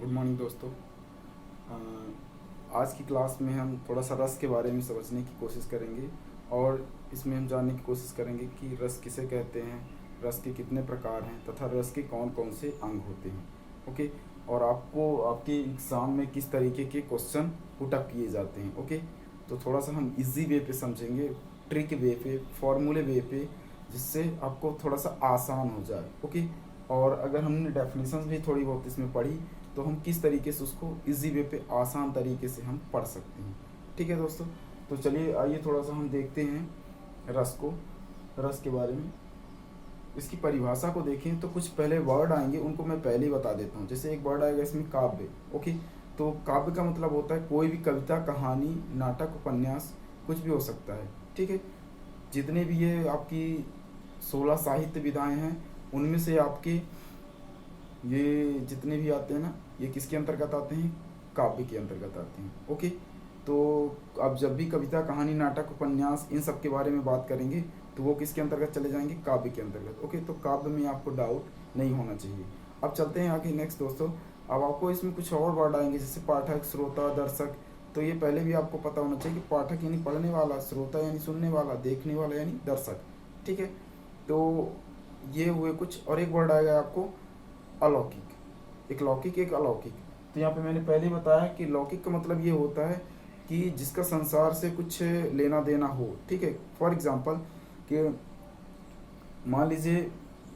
Good morning दोस्तों। आज की क्लास में हम थोड़ा सा रस के बारे में समझने की कोशिश करेंगे और इसमें हम जानने की कोशिश करेंगे कि रस किसे कहते हैं, रस के कितने प्रकार हैं तथा रस के कौन कौन से अंग होते हैं। ओके। और आपको आपके एग्ज़ाम में किस तरीके के क्वेश्चन पुटअप किए जाते हैं। ओके। तो थोड़ा सा हम इजी वे पे समझेंगे, ट्रिक वे पे, फॉर्मूले वे पे, जिससे आपको थोड़ा सा आसान हो जाए। ओके। और अगर हमने डेफिनेशंस भी थोड़ी बहुत इसमें पढ़ी तो हम किस तरीके से उसको इजी वे पे आसान तरीके से हम पढ़ सकते हैं। ठीक है दोस्तों। तो चलिए आइए थोड़ा सा हम देखते हैं रस के बारे में। इसकी परिभाषा को देखें तो कुछ पहले वर्ड आएंगे, उनको मैं पहले ही बता देता हूँ। जैसे एक वर्ड आएगा इसमें काव्य। ओके। तो काव्य का मतलब होता है कोई भी कविता, कहानी, नाटक, उपन्यास, कुछ भी हो सकता है। ठीक है। जितने भी ये आपकी 16 साहित्य विधाएं हैं उनमें से आपके ये जितने भी आते हैं ना, ये किसके अंतर्गत आते हैं? काव्य के अंतर्गत आते हैं। ओके। तो अब जब भी कविता, कहानी, नाटक, उपन्यास इन सब के बारे में बात करेंगे तो वो किसके अंतर्गत चले जाएंगे? काव्य के अंतर्गत। ओके। तो काव्य में आपको डाउट नहीं होना चाहिए। अब चलते हैं आगे नेक्स्ट दोस्तों। अब आपको इसमें कुछ और वर्ड आएंगे जैसे पाठक, श्रोता, दर्शक। तो ये पहले भी आपको पता होना चाहिए कि पाठक यानी पढ़ने वाला, श्रोता यानी सुनने वाला, देखने वाला यानी दर्शक। ठीक है। तो ये हुए कुछ। और एक वर्ड आएगा आपको अलौकिक। एक लौकिक, एक अलौकिक। तो यहाँ पे मैंने पहले ही बताया कि लौकिक का मतलब ये होता है कि जिसका संसार से कुछ लेना देना हो। ठीक है। फॉर एग्जाम्पल कि मान लीजिए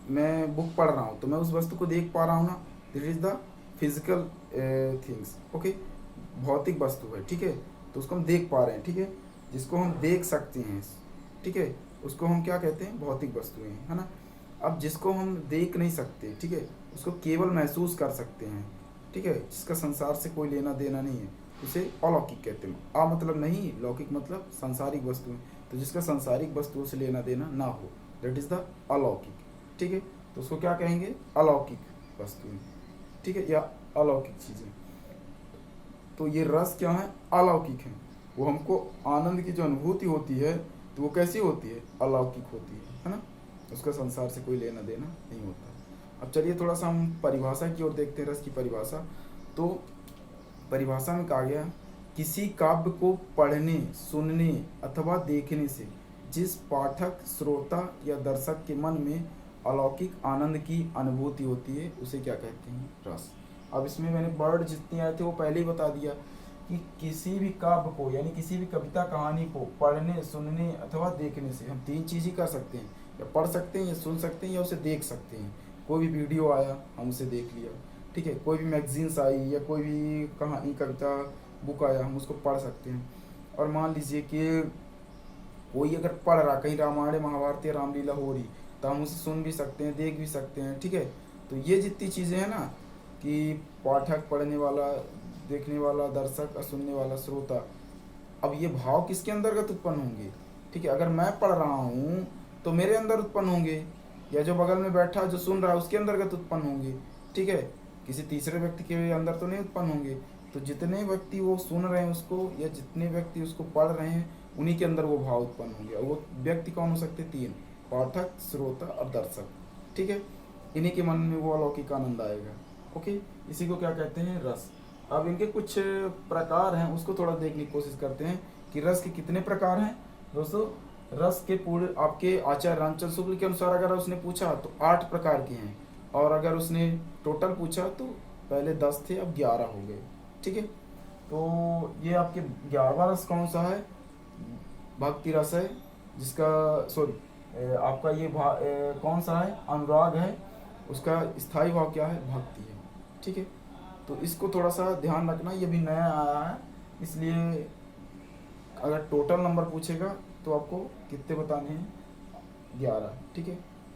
मैं बुक पढ़ रहा हूँ तो मैं उस वस्तु को देख पा रहा हूँ ना, this is the physical things. Okay. भौतिक वस्तु है। ठीक है। तो उसको हम देख पा रहे हैं। ठीक है। जिसको हम देख सकते हैं, ठीक है, उसको हम क्या कहते हैं? भौतिक वस्तुएं, है ना। अब जिसको हम देख नहीं सकते, ठीक है, उसको केवल महसूस कर सकते हैं। ठीक है। जिसका संसार से कोई लेना देना नहीं है उसे अलौकिक कहते हैं। मतलब नहीं, लौकिक मतलब सांसारिक वस्तुएं। तो जिसका सांसारिक वस्तुओं से लेना देना ना हो, दैट इज़ द अलौकिक। ठीक है। तो उसको क्या कहेंगे? अलौकिक वस्तुएं। ठीक है, या अलौकिक चीज़ें। तो ये रस क्या है? अलौकिक है। वो हमको आनंद की जो अनुभूति होती है तो वो कैसी होती है? अलौकिक होती है ना। उसका संसार से कोई लेना देना नहीं होता। अब चलिए थोड़ा सा हम परिभाषा की ओर देखते हैं, रस की परिभाषा। तो परिभाषा में कहा गया किसी काव्य को पढ़ने, सुनने अथवा देखने से जिस पाठक, श्रोता या दर्शक के मन में अलौकिक आनंद की अनुभूति होती है उसे क्या कहते हैं? रस। अब इसमें मैंने वर्ड जितने आए थे वो पहले ही बता दिया कि किसी भी काव्य को यानी किसी भी कविता, कहानी को पढ़ने, सुनने अथवा देखने से हम तीन चीज़ ही कर सकते हैं, या पढ़ सकते हैं, या सुन सकते हैं, या उसे देख सकते हैं। कोई भी वीडियो आया हम उसे देख लिया। ठीक है। कोई भी मैगजीन्स आई या कोई भी कहानी, कविता, बुक आया हम उसको पढ़ सकते हैं। और मान लीजिए कि कोई अगर पढ़ रहा, कहीं रामायण, महाभारत या रामलीला हो रही, तो हम उसे सुन भी सकते हैं, देख भी सकते हैं। ठीक है। तो ये जितनी चीज़ें हैं ना कि पाठक, पढ़ने वाला, देखने वाला, दर्शक और सुनने वाला, श्रोता, अब ये भाव किसके अंतर्गत उत्पन्न होंगे? ठीक है। अगर मैं पढ़ रहा हूँ तो मेरे अंदर उत्पन्न होंगे, या जो बगल में बैठा जो सुन रहा है उसके अंतर्गत उत्पन्न होंगे। ठीक है। किसी तीसरे व्यक्ति के अंदर तो नहीं उत्पन्न होंगे। तो जितने व्यक्ति वो सुन रहे हैं उसको, या जितने व्यक्ति उसको पढ़ रहे हैं, उन्हीं के अंदर वो भाव उत्पन्न होंगे। और वो व्यक्ति कौन हो सकते? तीन: पाठक, श्रोता और दर्शक। ठीक है। इन्हीं के मन में वो अलौकिक आनंद आएगा। ओके। इसी को क्या कहते हैं? रस। अब इनके कुछ प्रकार हैं, उसको थोड़ा देखने की कोशिश करते हैं कि रस के कितने प्रकार हैं दोस्तों। रस के पूरे आपके आचार्य रामचंद्र शुक्ल के अनुसार अगर उसने पूछा तो 8 प्रकार के हैं, और अगर उसने टोटल पूछा तो पहले 10 थे, अब 11 हो गए। ठीक है। तो ये आपके 11वां रस कौन सा है? भक्ति रस है, जिसका आपका ये कौन सा है? अनुराग है। उसका स्थायी भाव क्या है? भक्ति है। ठीक है। तो इसको थोड़ा सा ध्यान रखना, ये भी नया आया है, इसलिए अगर टोटल नंबर पूछेगा तो आपको कितने बताने हैं? 11। ठीक है।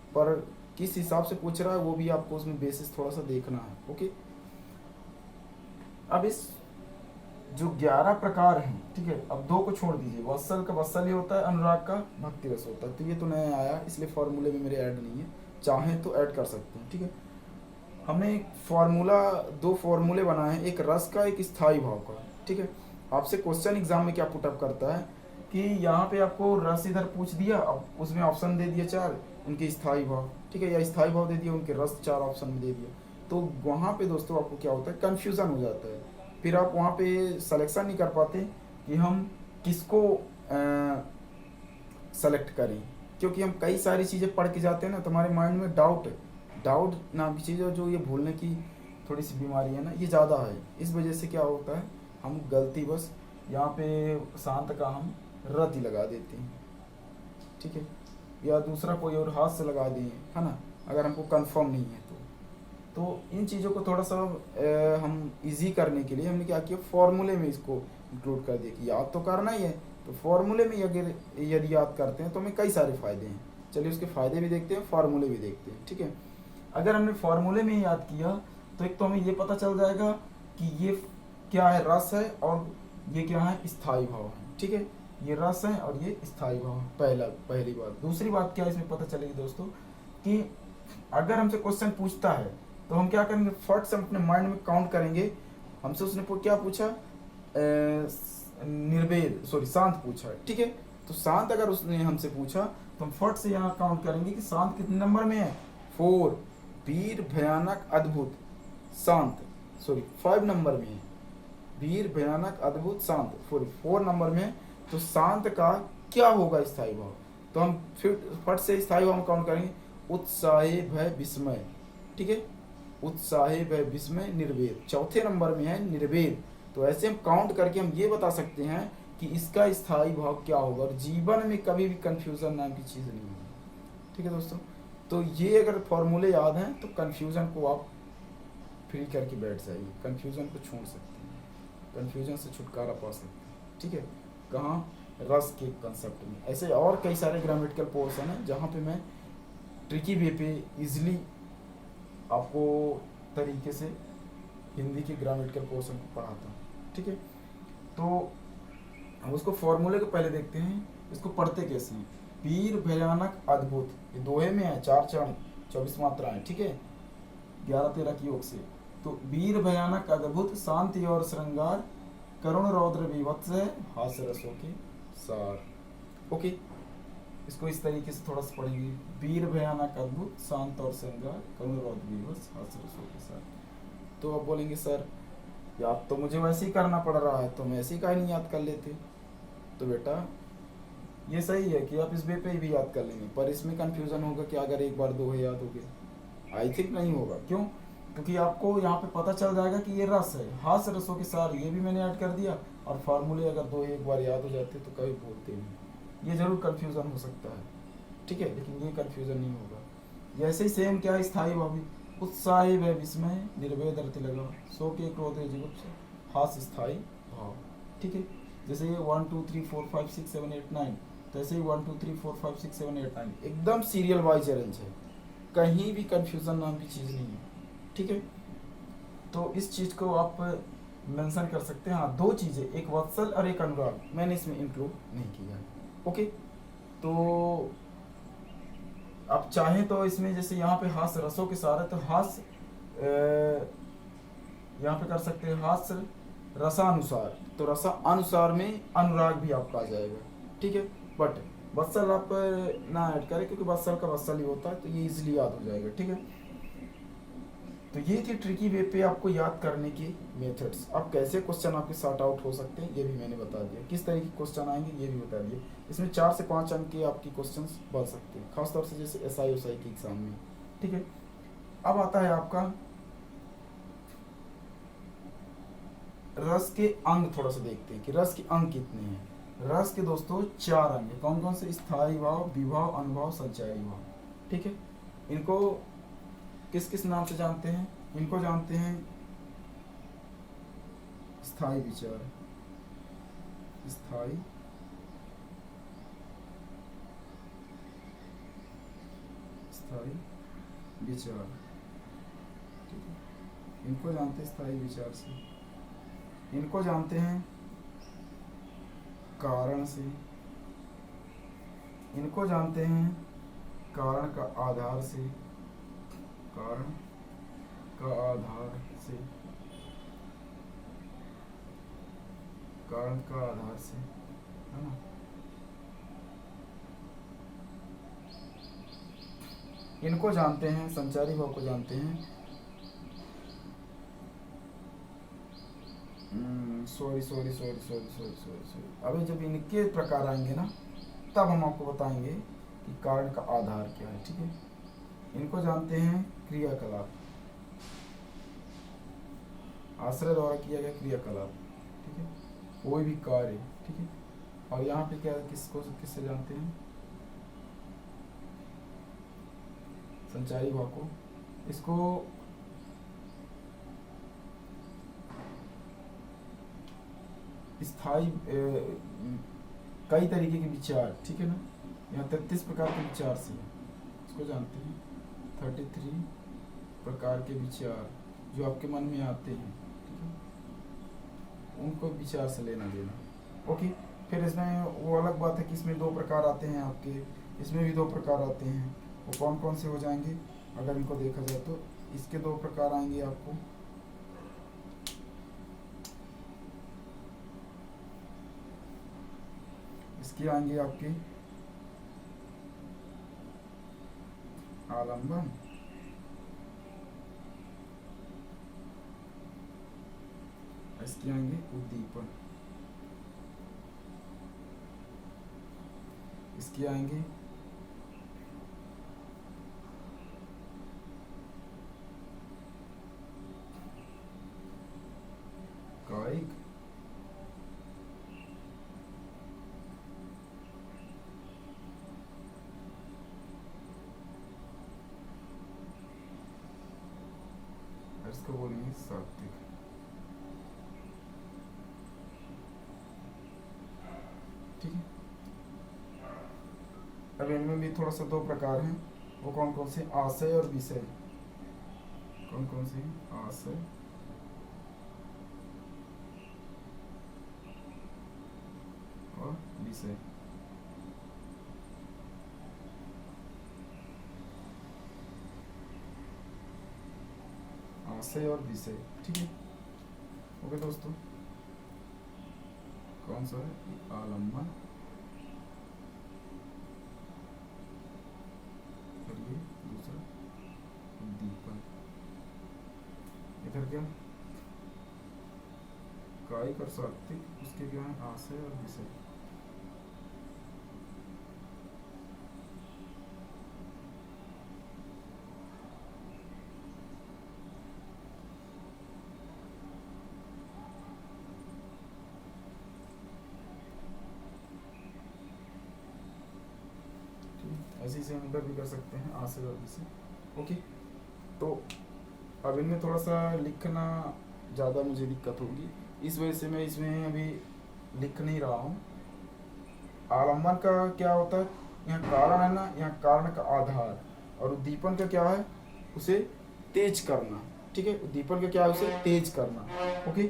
पर किस हिसाब से पूछ रहा है वो भी आपको उसमें बेसिस थोड़ा सा देखना है। ओके। अब इस जो 11 प्रकार हैं, ठीक है, अब 2 को छोड़ दीजिए। वत्सल का वत्सल ही होता है, अनुराग का भक्ति रस होता है। तो ये तो नया आया, इसलिए फॉर्मूले में मेरे ऐड नहीं है, चाहें तो ऐड कर सकते हैं। ठीक है। हमने एक फार्मूला, 2 फार्मूले बनाए हैं, एक रस का, एक स्थायी भाव का। ठीक है। आपसे क्वेश्चन एग्जाम में क्या पुटअप करता है कि यहाँ पे आपको रस इधर पूछ दिया, अब उसमें ऑप्शन दे दिया 4 उनके स्थायी भाव। ठीक है। या स्थायी भाव दे दिया, उनके रस 4 ऑप्शन में दे दिया। तो वहाँ पे दोस्तों आपको क्या होता है, कन्फ्यूज़न हो जाता है। फिर आप वहाँ पे सिलेक्शन नहीं कर पाते कि हम किसको सेलेक्ट करें, क्योंकि हम कई सारी चीज़ें पढ़ के जाते हैं ना, तो हमारे माइंड में डाउट डाउट नाम की चीज़ है, जो ये भूलने की थोड़ी सी बीमारी है ना, ये ज़्यादा है। इस वजह से क्या होता है, हम गलती बस यहाँ पे शांत का हम रत ही लगा देते हैं, ठीक है, या दूसरा कोई और हाथ से लगा दिए, है ना, अगर हमको कंफर्म नहीं है तो इन चीज़ों को थोड़ा सा हम इजी करने के लिए हमने क्या किया, फॉर्मूले में इसको इंक्लूड कर दिया कि याद तो करना ही है, तो फॉर्मूले में अगर यदि याद करते हैं तो हमें कई सारे फ़ायदे हैं। चलिए उसके फ़ायदे भी देखते हैं, फार्मूले भी देखते हैं, ठीक है। अगर हमने फार्मूले में याद किया तो एक तो हमें ये पता चल जाएगा कि ये क्या है, रस है, और ये क्या है, स्थायी भाव है, ठीक है। ये रस है और ये स्थायी भाव है, पहली बात। दूसरी बात क्या इसमें पता चलेगी दोस्तों, कि अगर हमसे क्वेश्चन पूछता है तो हम क्या करेंगे, फट से अपने माइंड में काउंट करेंगे। हमसे उसने क्या पूछा, निर्वेद सॉरी शांत पूछा, ठीक है। तो शांत अगर उसने हमसे पूछा तो हम फट से यहाँ काउंट करेंगे कि शांत कितने नंबर में है, 4। वीर भयानक अद्भुत शांत 5 नंबर में है। वीर भयानक अद्भुत शांत 4 नंबर में है। तो शांत का क्या होगा स्थायी भाव, तो हम फिर फट से स्थायी भाव में काउंट करेंगे, उत्साही भय विस्मय, ठीक है, उत्साही भय विस्मय निर्वेद, चौथे नंबर में है निर्वेद। तो ऐसे हम काउंट करके हम ये बता सकते हैं कि इसका स्थायी भाव क्या होगा, और जीवन में कभी भी कंफ्यूजन नाम की चीज़ नहीं होगी, ठीक है दोस्तों। तो ये अगर फॉर्मूले याद हैं तो कंफ्यूजन को आप फ्री करके बैठ जाइए, कंफ्यूजन को छोड़ सकते हैं, कंफ्यूजन से छुटकारा पा सकते हैं, ठीक है। कहाँ, रस के कंसेप्ट में। ऐसे और कई सारे ग्रामेटिकल पोर्शन हैं जहाँ पे मैं ट्रिकी वे पे इजीली आपको तरीके से हिंदी के ग्रामेटिकल पोर्शन को पढ़ाता हूँ, ठीक है। तो हम उसको फॉर्मूले को पहले देखते हैं, इसको पढ़ते कैसे हैं। वीर भयानक अद्भुत, ये दोहे में है, 4 चरण 24 मात्राएं, ठीक है, 11-13 की योग से। तो वीर भयानक अद्भुत शांति और श्रृंगार, करुण रौद्र विभत्स है, हास्य रसों के सार। ओके, इसको इस तरीके से थोड़ा सा पढ़ेंगे, वीर भयानक अद्भुत शांत और श्रृंगार, करुण रौद्र विभत्स, हास्य रसों के सार। तो आप बोलेंगे सर याद तो मुझे वैसे ही करना पड़ रहा है, तो मैं ऐसे ही कहीं नहीं याद कर लेते। तो बेटा ये सही है कि आप इस वे पे भी याद कर लेंगे, पर इसमें कंफ्यूजन होगा कि अगर एक बार दोहे याद हो गए, आई थिंक नहीं होगा। क्यों, क्योंकि आपको यहाँ पे पता चल जाएगा कि ये रस है, हास्य रसों के सार, ये भी मैंने ऐड कर दिया, और फार्मूले अगर दोहे एक बार याद हो जाते तो कभी भूलते नहीं। ये जरूर कंफ्यूजन हो सकता है, ठीक है, लेकिन ये कंफ्यूजन नहीं होगा। ऐसे ही सेम क्या है, स्थायी भाव भी, उत्साही व विस्मय निर्वेद अर्थ लगा, सो के क्रोध जुगुप्स, हास्य स्थायी भाव, ठीक है। जैसे ये 1 2 3 4 5 6 7 8 9, तो ऐसे ही 1 2 3 4 5 6 7 8 9 एकदम सीरियल वाइज अरेंज है, कहीं भी कंफ्यूजन नाम की चीज़ नहीं है, ठीक है। तो इस चीज़ को आप मेंशन कर सकते हैं। हाँ, 2 चीज़ें, एक वत्सल और एक अनुराग, मैंने इसमें इंक्लूड नहीं किया है, ओके। तो आप चाहें तो इसमें जैसे यहाँ पे हास्य रसों के सार है, तो हास्य यहाँ पे कर सकते हैं हास्य रसानुसार, तो रसा अनुसार में अनुराग भी आपका आ जाएगा, ठीक है। बट वत्सल आप ना ऐड करें, क्योंकि वत्सल का वत्सल ही होता है, तो ये इजीली याद हो जाएगा, ठीक है। तो ये थी ट्रिकी वे पे आपको याद करने की मेथड्स। अब कैसे क्वेश्चन आपके सॉर्ट आउट हो सकते हैं ये भी मैंने बता दिया, किस तरह के क्वेश्चन आएंगे ये भी बता दिया। इसमें 4 से 5 अंक के आपकी क्वेश्चंस बन सकते हैं, खासतौर से जैसे SI OSI के एग्जाम में, ठीक है। अब आता है आपका रस के अंग, थोड़ा सा देखते हैं कि रस के अंग कितने हैं। रस के दोस्तों 4 अंग है, कौन कौन से, स्थायी भाव, विभाव, अनुभाव, संचारी भाव, ठीक है। इनको किस किस नाम से जानते हैं, इनको जानते हैं स्थायी विचार, स्थायी स्थायी विचार, ठीक है, इनको जानते हैं स्थायी विचार से। इनको जानते हैं कारण से, इनको जानते हैं कारण का आधार से, कारण का आधार से, कारण का आधार से, है ना। इनको जानते हैं, संचारी भाव को जानते हैं sorry sorry sorry sorry sorry sorry sorry अभी जब इनके प्रकार आएंगे ना, तब हम आपको बताएंगे कि कारण का आधार क्या है। ठीक है, इनको जानते हैं क्रियाकलाप, आश्रय द्वारा किया गया क्रियाकलाप। ठीक है, कोई भी कार्य। ठीक है, और यहाँ पे क्या किसको किससे जानते हैं, संचारी भाव को। इसको स्थायी कई तरीके के विचार। ठीक है ना, यहाँ 33 प्रकार के विचार से इसको जानते हैं। 33 प्रकार के विचार जो आपके मन में आते हैं। ठीक है, उनको विचार से लेना देना। ओके, फिर इसमें वो अलग बात है कि इसमें 2 प्रकार आते हैं आपके, इसमें भी 2 प्रकार आते हैं। वो कौन कौन से हो जाएंगे अगर इनको देखा जाए तो, इसके 2 प्रकार आएंगे आपको। इसके आएंगे आपके आलंबन इसके आएंगे उद्दीपन, इसके आएंगे कायिक, इसको बोलेंगे सात्विक। ठीक है, अब इनमें भी थोड़ा सा 2 प्रकार हैं। वो कौन कौन से, आशय और विषय। कौन कौन से, आशय और विषय। आशय और विषय। ठीक है, ओके दोस्तों, कौन सा है, आलम्बन और ये दूसरा उद्दीपन। इधर क्या, कायिक और सात्विक, उसके क्या है, आशय और विषय। ऐसे ही हम इधर भी कर सकते हैं, आशय और विषय। ओके, तो अब इनमें थोड़ा सा लिखना ज़्यादा मुझे दिक्कत होगी, इस वजह से मैं इसमें अभी लिख नहीं रहा हूँ। आलम्बन का क्या होता है, यहाँ कारण है ना, यहाँ कारण का आधार। और उद्दीपन का क्या है, उसे तेज करना। ठीक है, उद्दीपन का क्या है, उसे तेज करना। ओके,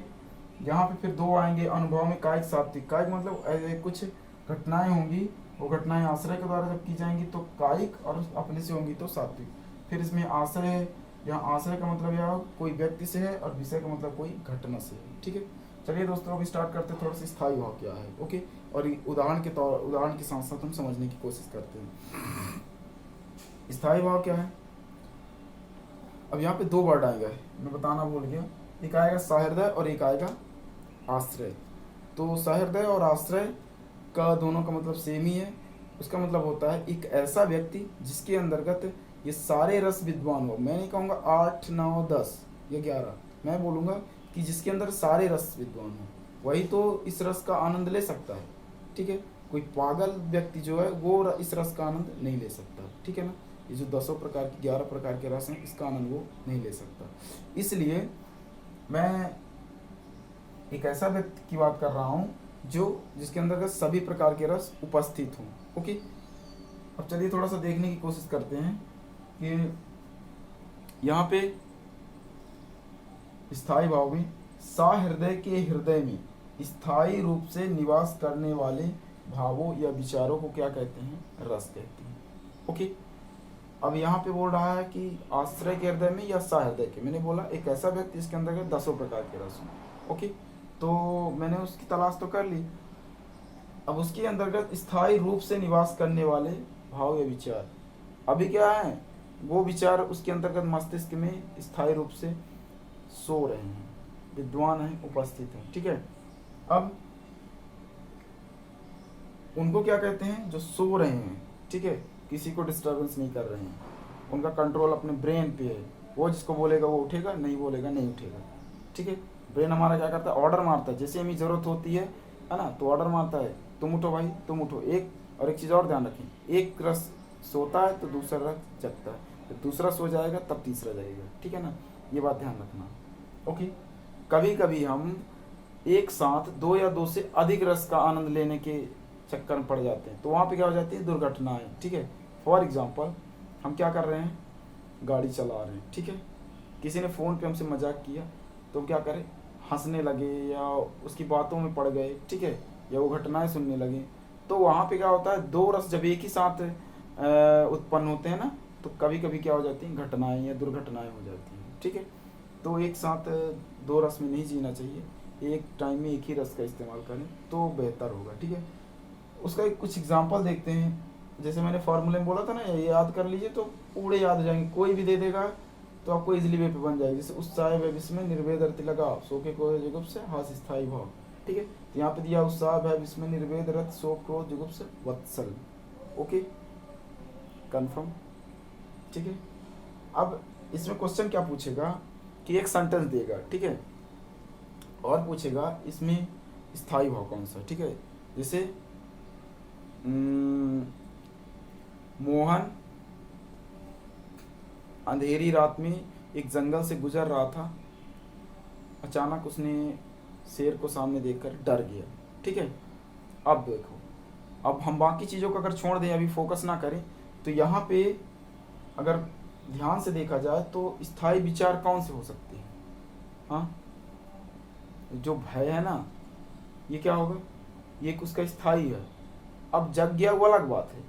यहाँ पे फिर 2 आएंगे अनुभव में, कायिक सात्विक। कायिक मतलब ऐसे कुछ घटनाएं होंगी, वो घटनाएं आश्रय के द्वारा जब की जाएंगी तो कायिक, और अपने से होंगी तो सात्विक। फिर इसमें आश्रय है, यहाँ आश्रय का मतलब यहाँ कोई व्यक्ति से है, और विषय का मतलब कोई घटना से है। ठीक है, चलिए दोस्तों अभी स्टार्ट करते हैं, थोड़ा सा स्थायी भाव क्या है। ओके, और उदाहरण के साथ साथ हम समझने की कोशिश करते हैं। स्थायी भाव क्या है, अब यहाँ पे 2 वर्ड आएगा, मैं बताना भूल गया। एक आएगा सहृदय और एक आएगा आश्रय। तो सहृदय और आश्रय का दोनों का मतलब सेम ही है। उसका मतलब होता है एक ऐसा व्यक्ति जिसके अंतर्गत ये सारे रस विद्वान हो। मैं नहीं कहूँगा 8, 9, 10 या 11, मैं बोलूँगा कि जिसके अंदर सारे रस विद्वान हो, वही तो इस रस का आनंद ले सकता है। ठीक है, कोई पागल व्यक्ति जो है वो इस रस का आनंद नहीं ले सकता। ठीक है ना, ये जो 10 प्रकार के 11 प्रकार के रस हैं, इसका आनंद वो नहीं ले सकता। इसलिए मैं एक ऐसा व्यक्ति की बात कर रहा हूँ जो जिसके अंदर सभी प्रकार के रस उपस्थित हों। ओके, अब चलिए थोड़ा सा देखने की कोशिश करते हैं कि यहाँ पे स्थायी भाव में सहृदय के हृदय में स्थायी रूप से निवास करने वाले भावों या विचारों को क्या कहते हैं, रस कहते हैं। ओके, अब यहाँ पे बोल रहा है कि आश्रय के हृदय में या सहृदय के, मैंने बोला एक ऐसा व्यक्ति जिसके अंदर 10 प्रकार के रस हों। ओके, तो मैंने उसकी तलाश तो कर ली। अब उसके अंतर्गत स्थायी रूप से निवास करने वाले भाव या विचार, अभी क्या है, वो विचार उसके अंतर्गत मस्तिष्क में स्थायी रूप से सो रहे हैं। विद्वान हैं, उपस्थित हैं, ठीक है। अब उनको क्या कहते हैं, जो सो रहे हैं, ठीक है, किसी को डिस्टर्बेंस नहीं कर रहे हैं, उनका कंट्रोल अपने ब्रेन पे है, वो जिसको बोलेगा वो उठेगा, नहीं बोलेगा नहीं उठेगा, ठीक है। ब्रेन हमारा क्या करता है, ऑर्डर मारता है, जैसे हमें ज़रूरत होती है ना, तो ऑर्डर मारता है, तुम उठो भाई तुम उठो। एक चीज़ और ध्यान रखें, एक रस सोता है तो दूसरा रस जगता है, तो दूसरा सो जाएगा तब तीसरा जाएगा, ठीक है ना, ये बात ध्यान रखना। ओके, कभी कभी हम एक साथ दो या दो से अधिक रस का आनंद लेने के चक्कर में पड़ जाते हैं, तो वहाँ पे क्या हो जाती है, दुर्घटनाएं, ठीक है। फॉर एग्जाम्पल हम क्या कर रहे हैं, गाड़ी चला रहे हैं, ठीक है, किसी ने फ़ोन पे हमसे मजाक किया, तो क्या करें, हंसने लगे या उसकी बातों में पड़ गए, ठीक है, या वो घटनाएं सुनने लगे, तो वहाँ पे क्या होता है, दो रस जब एक ही साथ उत्पन्न होते हैं ना, तो कभी कभी क्या हो जाती हैं, घटनाएं या दुर्घटनाएं हो जाती हैं, ठीक है। तो एक साथ दो रस में नहीं जीना चाहिए, एक टाइम में एक ही रस का इस्तेमाल करें तो बेहतर होगा, ठीक है। उसका एक कुछ एग्जांपल देखते हैं, जैसे मैंने फॉर्मूले में बोला था ना, ये याद कर लीजिए तो पूरे याद हो जाएंगे, कोई भी दे देगा तो आपको इजीली वे पे बन जाएगी। जैसे उत्साह भविष्य में निर्वेद अर्थ लगा, सो के क्रोध जुगुप से हास स्थायी भाव, ठीक है। तो यहाँ पे दिया उत्साह भविष्य में निर्वेद रथ सो क्रोध जुगुप से वत्सल, ओके, कंफर्म, ठीक है। अब इसमें क्वेश्चन क्या पूछेगा कि एक सेंटेंस देगा, ठीक है, और पूछेगा इसमें स्थायी भाव कौन सा, ठीक है। जैसे मोहन अंधेरी रात में एक जंगल से गुजर रहा था, अचानक उसने शेर को सामने देखकर डर गया, ठीक है। अब देखो, अब हम बाकी चीज़ों को अगर छोड़ दें, अभी फोकस ना करें, तो यहाँ पे अगर ध्यान से देखा जाए तो स्थायी विचार कौन से हो सकते हैं, हाँ, जो भय है ना, ये क्या होगा, ये उसका स्थायी है। अब जग गया वो अलग बात है,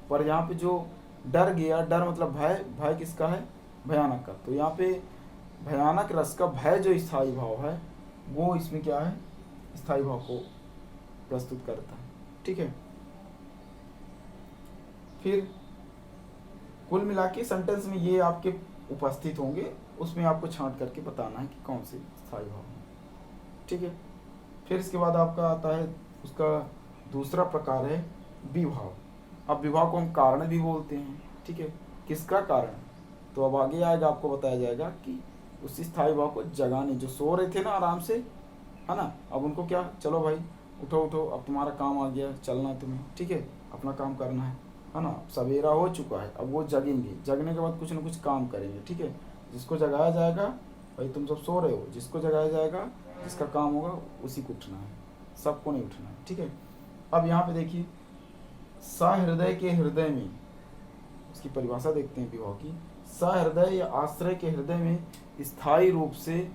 पर यहाँ पे जो डर गया, डर मतलब भय, भय किसका है, भयानक का, तो यहाँ पे भयानक रस का भय जो स्थायी भाव है, वो इसमें क्या है, स्थायी भाव को प्रस्तुत करता है, ठीक है। फिर कुल मिला के सेंटेंस में ये आपके उपस्थित होंगे, उसमें आपको छांट करके बताना है कि कौन से स्थायी भाव है, ठीक है। फिर इसके बाद आपका आता है, उसका दूसरा प्रकार है विभाव। अब विभाव को हम कारण भी बोलते हैं, ठीक है, किसका कारण, तो अब आगे आएगा, आपको बताया जाएगा कि उस स्थायी भाव को जगाने, जो सो रहे थे ना आराम से, है ना, अब उनको क्या, चलो भाई उठो उठो, अब तुम्हारा काम आ गया, चलना तुम्हें, ठीक है, अपना काम करना है ना, सवेरा हो चुका है, अब वो जगेंगे, जगने के बाद कुछ ना कुछ काम करेंगे, ठीक है। जिसको जगाया जाएगा, भाई तुम सब सो रहे हो, जिसको जगाया जाएगा, जिसका काम होगा उसी को उठना है, सबको नहीं उठना है, ठीक है। अब यहाँ पे देखिए, सहृदय के हृदय में, उसकी परिभाषा देखते हैं विभाव की, सहृदय या आश्रय के हृदय में स्थायी रूप से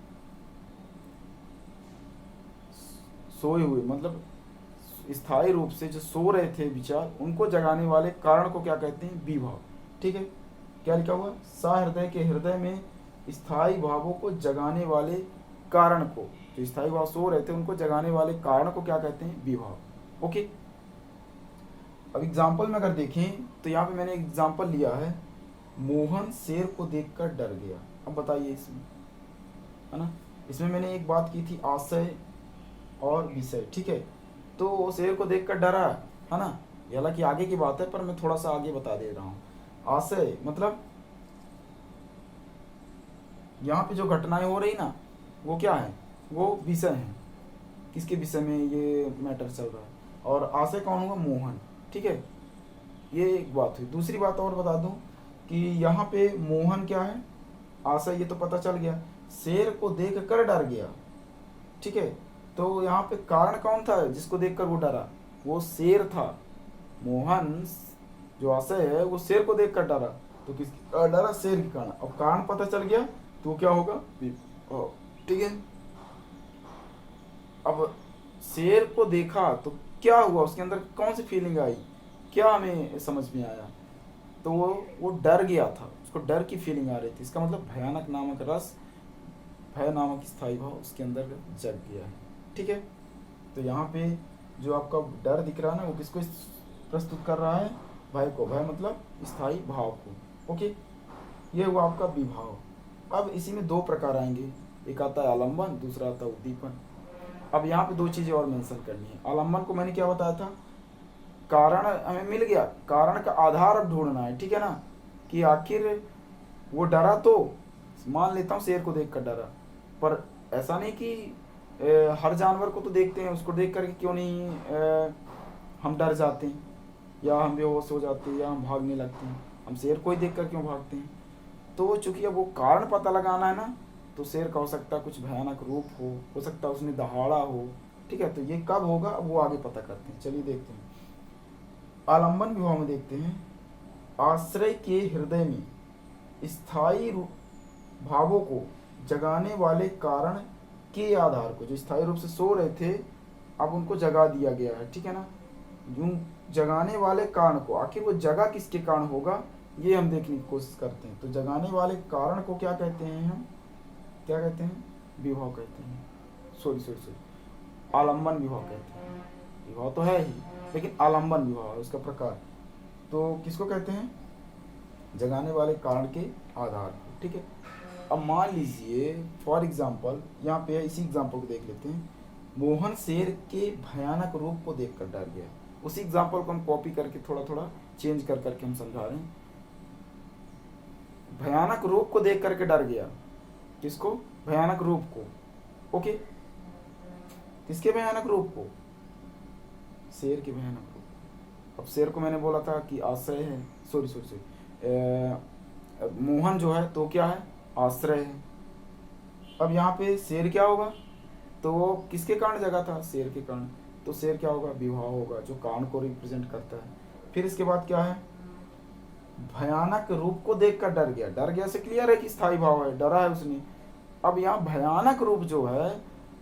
सोए हुए, मतलब स्थायी रूप से जो सो रहे थे विचार, उनको जगाने वाले कारण को क्या कहते हैं, विभाव, ठीक है। क्या लिखा हुआ, सहृदय के हृदय में स्थायी भावों को जगाने वाले कारण को, जो स्थायी भाव सो रहे थे उनको जगाने वाले कारण को क्या कहते हैं, विभाव, ओके। अब एग्जाम्पल में अगर देखें तो यहाँ पे मैंने एग्जाम्पल लिया है, मोहन शेर को देखकर डर गया। अब बताइए इसमें, है ना, इसमें मैंने एक बात की थी, आशय और विषय, ठीक है, तो शेर को देखकर डरा, है ना, ये हालांकि आगे की बात है, पर मैं थोड़ा सा आगे बता दे रहा हूँ। आशय मतलब यहाँ पे जो घटनाएं हो रही ना, वो क्या है, वो विषय हैं, किसके विषय में ये मैटर चल रहा है, और आशय कौन होगा, मोहन, ठीक है, ये एक बात हुई। दूसरी बात और बता दूं कि यहाँ पे मोहन क्या है, आशय, ये तो पता चल गया, शेर को देख कर डर गया, ठीक है, तो यहाँ पे कारण कौन था जिसको देखकर वो डरा, वो शेर था। मोहन जो आशय है वो शेर को देखकर डरा, तो किस डरा, शेर के कारण। अब कारण पता चल गया तो क्या होगा, ठीक है। अब शेर को देखा तो क्या हुआ, उसके अंदर कौन सी फीलिंग आई, क्या हमें समझ में आया, तो वो डर गया था, उसको डर की फीलिंग आ रही थी, इसका मतलब भयानक नामक रस, भय नामक स्थायी भाव उसके अंदर जग गया है, ठीक है। तो यहाँ पे जो आपका डर दिख रहा है ना, वो किसको प्रस्तुत कर रहा है, भय को, भय मतलब स्थायी भाव को, ओके। ये हुआ आपका विभाव। अब इसी में दो प्रकार आएंगे, एक आता है आलम्बन, दूसरा आता है उद्दीपन। अब यहाँ पे दो चीज़ें और मेंशन करनी है। आलम्बन को मैंने क्या बताया था, कारण हमें मिल गया, कारण का आधार अब ढूंढना है, ठीक है ना, कि आखिर वो डरा तो, मान लेता हूँ शेर को देख कर डरा, पर ऐसा नहीं कि हर जानवर को तो देखते हैं, उसको देख करके क्यों नहीं हम डर जाते हैं, या हम बेहोश हो जाते हैं, या हम भागने लगते हैं, हम शेर को ही देख कर क्यों भागते हैं। तो चूंकि अब वो कारण पता लगाना है ना, तो शेर का हो सकता है कुछ भयानक रूप हो सकता है उसने दहाड़ा हो, ठीक है। तो ये कब होगा, अब वो आगे पता करते हैं, चलिए देखते हैं। आलम्बन विभाग में देखते हैं, आश्रय के हृदय में स्थायी भावों को जगाने वाले कारण के आधार को, जो स्थायी रूप से सो रहे थे अब उनको जगा दिया गया है, ठीक है ना। यूं जगाने वाले कारण को, आखिर वो जगा किसके कारण होगा, ये हम देखने की कोशिश करते हैं। तो जगाने वाले कारण को क्या कहते हैं, हम क्या कहते हैं, विभव कहते हैं, सॉरी आलम्बन विभव कहते हैं। विभव तो है ही, लेकिन आलम्बन विभव है उसका प्रकार। तो किसको कहते हैं, जगाने वाले कारण के आधार को, ठीक है। अब मान लीजिए फॉर एग्जाम्पल, यहाँ पे इसी एग्जाम्पल को देख लेते हैं। मोहन शेर के भयानक रूप को देखकर डर गया। उसी एग्जाम्पल को हम कॉपी करके थोड़ा थोड़ा चेंज कर करके हम समझा रहे हैं। भयानक रूप को देख करके डर गया, किसको, भयानक रूप को, ओके, किसके भयानक रूप को, शेर के भयानक रूप। अब शेर को मैंने बोला था कि आश्रय है, सॉरी मोहन जो है तो क्या है, आश्रय है। अब यहाँ पे शेर क्या होगा, तो वो किसके कारण जगा था, शेर के कारण, तो शेर क्या होगा, विभाव होगा, जो कारण को रिप्रेजेंट करता है। फिर इसके बाद क्या है, भयानक रूप को देखकर डर गया। डर गया से क्लियर है कि स्थायी भाव है, डरा है उसने। अब यहाँ भयानक रूप जो है,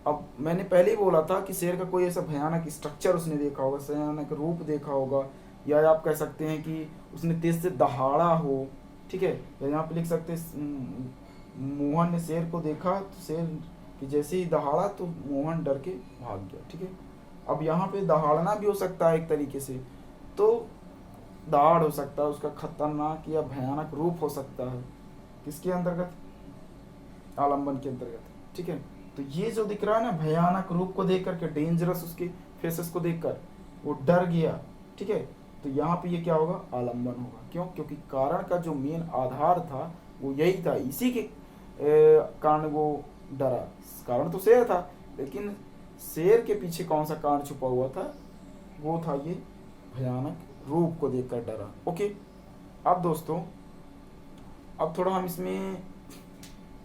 अब मैंने पहले ही बोला था कि शेर का कोई ऐसा भयानक स्ट्रक्चर उसने देखा होगा, भयानक रूप देखा होगा, या आप कह सकते हैं कि उसने तेज से दहाड़ा हो, ठीक है। या यहाँ पे लिख सकते हैं मोहन ने शेर को देखा, तो शेर कि जैसे ही दहाड़ा तो मोहन डर के भाग गया, ठीक है। अब यहाँ पे दहाड़ना भी हो सकता है एक तरीके से, तो दहाड़ हो सकता है, उसका खतरनाक या भयानक रूप हो सकता है, किसके अंतर्गत, आलम्बन के अंतर्गत, ठीक है। तो ये जो दिख रहा है ना, भयानक रूप को देख करके, डेंजरस उसके फेसेस को देखकर वो डर गया, ठीक है। तो यहाँ पे ये क्या होगा, आलम्बन होगा। क्यों, क्योंकि कारण का जो मेन आधार था वो यही था, इसी के कारण वो डरा। कारण तो शेर था, लेकिन शेर के पीछे कौन सा कारण छुपा हुआ था, वो था ये भयानक रूप को देखकर डरा, ओके। अब दोस्तों, अब थोड़ा हम इसमें